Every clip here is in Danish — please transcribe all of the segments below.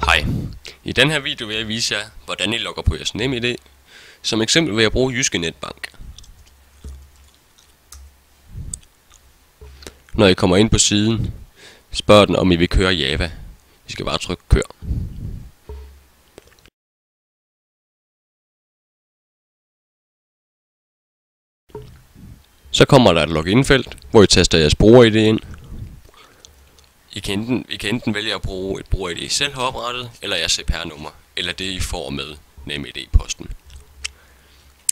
Hej. I den her video vil jeg vise jer, hvordan I logger på jeres NemID. Som eksempel vil jeg bruge Jyske Netbank. Når I kommer ind på siden, spørger den om I vil køre Java. I skal bare trykke kør. Så kommer der et login-felt, hvor I taster jeres bruger-ID ind. I kan enten vælge at bruge et bruger-ID I selv har oprettet, eller jeres CPR-nummer, eller det I får med NemID-posten.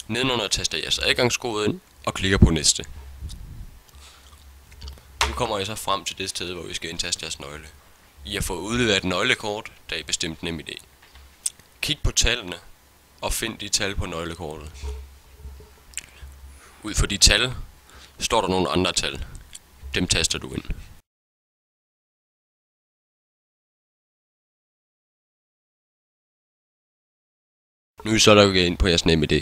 Nedenunder taster jeres adgangskode ind og klikker på næste. Nu kommer I så frem til det sted, hvor I skal indtaste jeres nøgle. I har fået udleveret et nøglekort, da I bestemte NemID. Kig på tallene og find de tal på nøglekortet. Ud for de tal står der nogle andre tal. Dem taster du ind. Nu er I så logget ind på jeres NemID.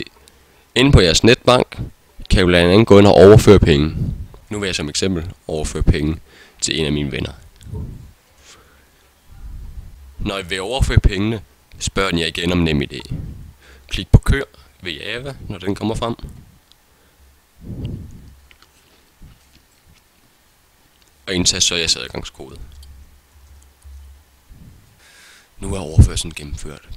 Inde på jeres netbank kan I blandt andet gå ind og overføre penge. Nu vil jeg som eksempel overføre penge til en af mine venner. Når I vil overføre pengene, spørger den jer igen om NemID. Klik på kør ved Java, når den kommer frem. Og indtast så jeres adgangskode. Nu er overførslen gennemført.